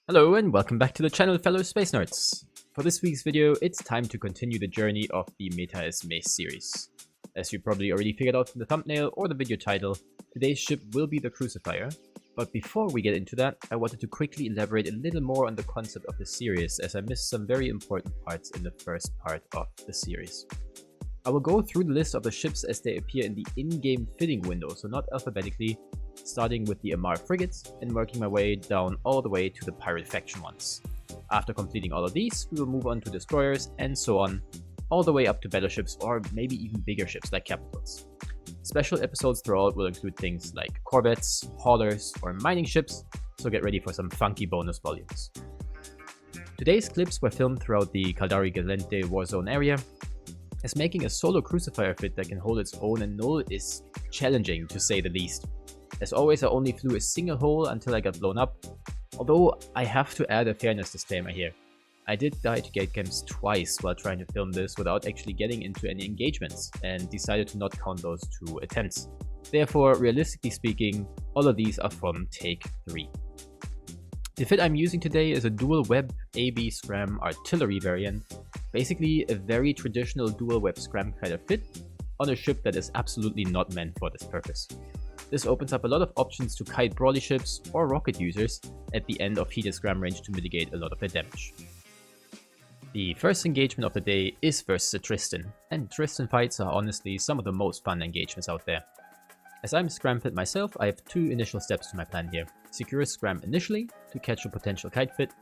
Hello and welcome back to the channel, fellow Spacenerds. For this week's video, it's time to continue the journey of the Meta Mace series. As you probably already figured out from the thumbnail or the video title, today's ship will be the Crucifier. But before we get into that, I wanted to quickly elaborate a little more on the concept of the series, as I missed some very important parts in the first part of the series. I will go through the list of the ships as they appear in the in-game fitting window, so not alphabetically, starting with the Frigates and working my way down all the way to the pirate faction ones. After completing all of these, we will move on to destroyers and so on, all the way up to battleships or maybe even bigger ships like capitals. Special episodes throughout will include things like corvettes, haulers, or mining ships, so get ready for some funky bonus volumes. Today's clips were filmed throughout the Caldari Galente warzone area, as making a solo Crucifier fit that can hold its own and null is challenging to say the least. As always, I only flew a single hole until I got blown up, although I have to add a fairness disclaimer here. I did die to gate camps twice while trying to film this without actually getting into any engagements, and decided to not count those 2 attempts. Therefore, realistically speaking, all of these are from take 3. The fit I'm using today is a dual web AB scram artillery variant, basically a very traditional dual web scram kind of fit on a ship that is absolutely not meant for this purpose. This opens up a lot of options to kite brawly ships or rocket users at the end of heated scram range to mitigate a lot of their damage. The first engagement of the day is versus a Tristan, and Tristan fights are honestly some of the most fun engagements out there. As I'm scram fit myself, I have 2 initial steps to my plan here. Secure a scram initially to catch a potential kite fit,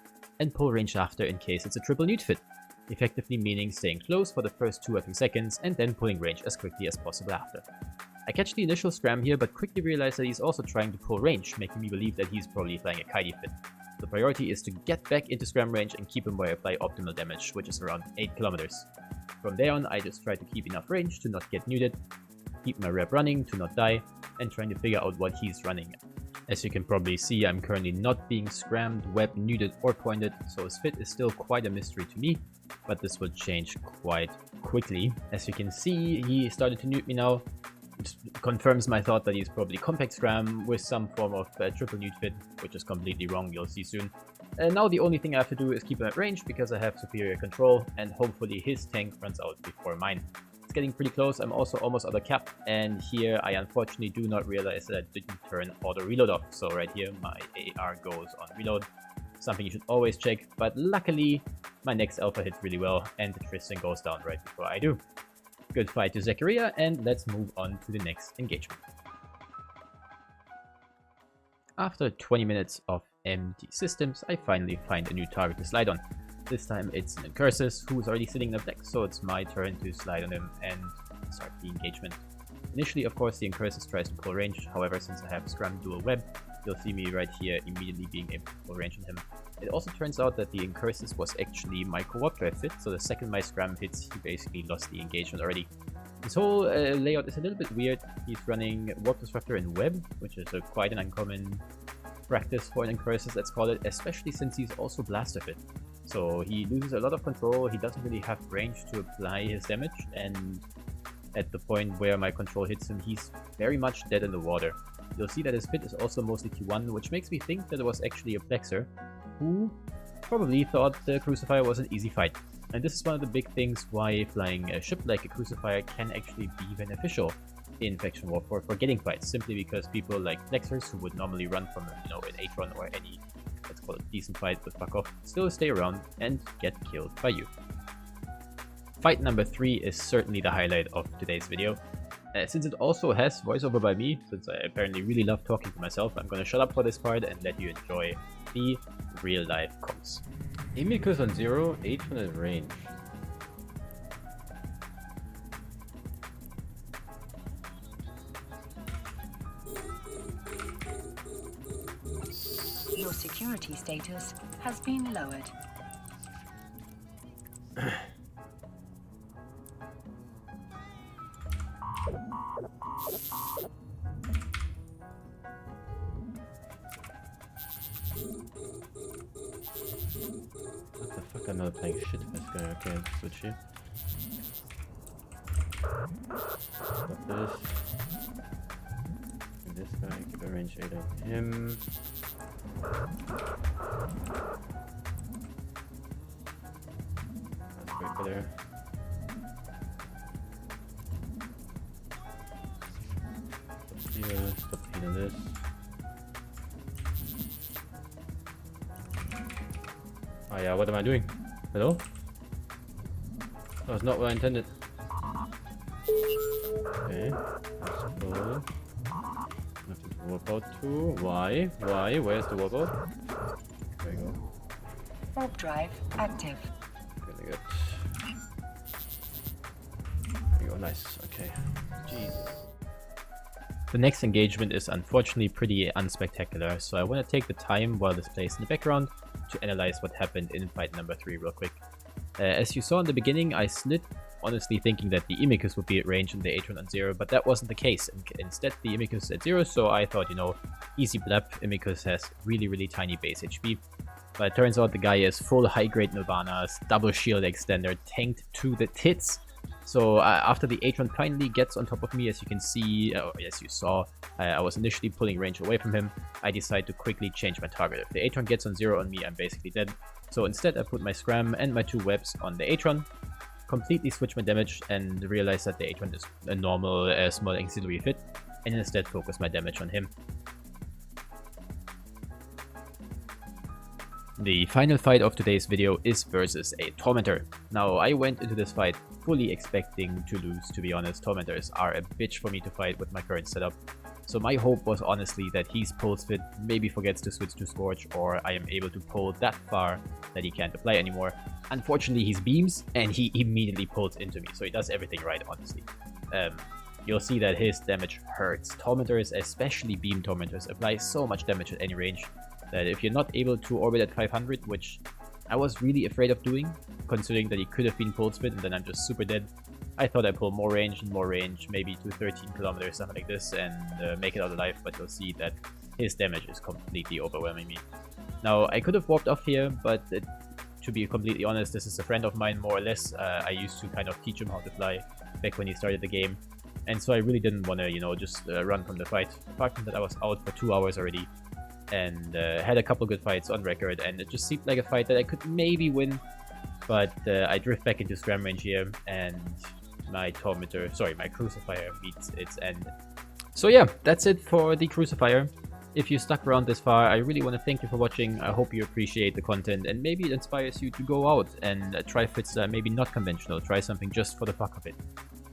and pull range after in case it's a triple nude fit, effectively meaning staying close for the first 2 or 3 seconds and then pulling range as quickly as possible after. I catch the initial scram here, but quickly realize that he's also trying to pull range, making me believe that he's probably flying a kitey fit. The priority is to get back into scram range and keep him where I apply optimal damage, which is around 8 kilometers. From there on, I just try to keep enough range to not get nuded, keep my rep running to not die, and trying to figure out what he's running. As you can probably see, I'm currently not being scrammed, web, nuded, or pointed, so his fit is still quite a mystery to me, but this will change quite quickly. As you can see, he started to nude me now, which confirms my thought that he's probably compact scram with some form of triple nude fit, which is completely wrong, you'll see soon. And now the only thing I have to do is keep him at range because I have superior control, and hopefully his tank runs out before mine. It's getting pretty close, I'm also almost out of cap, and here I unfortunately do not realize that I didn't turn auto reload off. So right here my AR goes on reload, something you should always check, but luckily my next alpha hits really well and the Tristan goes down right before I do. Good fight to Zachariah, and let's move on to the next engagement. After 20 minutes of empty systems, I finally find a new target to slide on. This time it's an Incursus, who is already sitting in the deck, so it's my turn to slide on him and start the engagement. Initially, of course, the Incursus tries to pull range, however, since I have scram dual web, you'll see me right here immediately being able to pull range on him. It also turns out that the Incursus was actually my co-op drive fit, so the second my scram hits, he basically lost the engagement already. This whole layout is a little bit weird. He's running Warp Disruptor in web, which is quite an uncommon practice for an Incursus, let's call it, especially since he's also blaster fit. So he loses a lot of control, he doesn't really have range to apply his damage, and at the point where my control hits him, he's very much dead in the water. You'll see that his fit is also mostly Q1, which makes me think that it was actually a Plexer, who probably thought the Crucifier was an easy fight. And this is one of the big things why flying a ship like a Crucifier can actually be beneficial in faction warfare for getting fights, simply because people like Plexers, who would normally run from an Atron or any, let's call it, decent fight but fuck off, still stay around and get killed by you. Fight number 3 is certainly the highlight of today's video. Since it also has voiceover by me, since I apparently really love talking to myself, I'm gonna shut up for this part and let you enjoy the real life comms. Imicus on 0, Atron range. Your security status has been lowered. What the fuck, I'm not playing shit with this guy. Okay, I'll switch here. Stop this. And this guy, keep a range 8 on him. there. Stop healing this. Oh yeah, what am I doing? Hello? That was not what I intended. Okay, that's cool. Nothing to warp out to. Why? Why? Where's the warp out? There we go. Warp drive active. Really good. There we go, nice. Okay. Jesus. The next engagement is unfortunately pretty unspectacular, so I want to take the time while this plays in the background to analyze what happened in fight number 3 real quick. As you saw in the beginning, I slid, honestly thinking that the Imicus would be at range and the Atron on 0, but that wasn't the case. Instead, the Imicus at 0, so I thought, you know, easy blap. Imicus has really tiny base HP, but it turns out the guy is full high-grade Nirvanas, double shield extender, tanked to the tits. So after the Atron finally gets on top of me, as you can see, as you saw, I was initially pulling range away from him. I decide to quickly change my target. If the Atron gets on 0 on me, I'm basically dead. So instead I put my Scram and my 2 webs on the Atron, completely switch my damage and realize that the Atron is a normal small auxiliary fit, and instead focus my damage on him. The final fight of today's video is versus a Tormentor. Now, I went into this fight fully expecting to lose, to be honest. Tormentors are a bitch for me to fight with my current setup. So my hope was honestly that he's pulse fit, maybe forgets to switch to Scorch, or I am able to pull that far that he can't apply anymore. Unfortunately, he's beams, and he immediately pulls into me, so he does everything right, honestly. You'll see that his damage hurts. Tormentors, especially beam Tormentors, apply so much damage at any range that if you're not able to orbit at 500, which I was really afraid of doing, considering that he could have been pulse fit and then I'm just super dead, I thought I'd pull more range and more range, maybe to 13 kilometers, something like this, and make it out alive, but you'll see that his damage is completely overwhelming me. Now, I could have walked off here, but to be completely honest, this is a friend of mine, more or less. I used to kind of teach him how to fly back when he started the game, and so I really didn't want to, you know, just run from the fight. Apart from that, I was out for 2 hours already, and had a couple good fights on record, and it just seemed like a fight that I could maybe win, but I drift back into scram range here, and my Crucifier meets its end. So yeah, that's it for the Crucifier. If you stuck around this far, I really want to thank you for watching. I hope you appreciate the content, and maybe it inspires you to go out and try fits that are maybe not conventional, try something just for the fuck of it.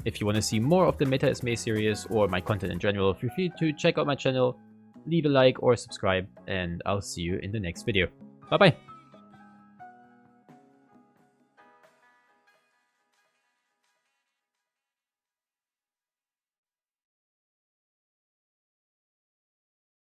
If you want to see more of the Meta is May series or my content in general, feel free to check out my channel, leave a like or subscribe, and I'll see you in the next video. Bye bye!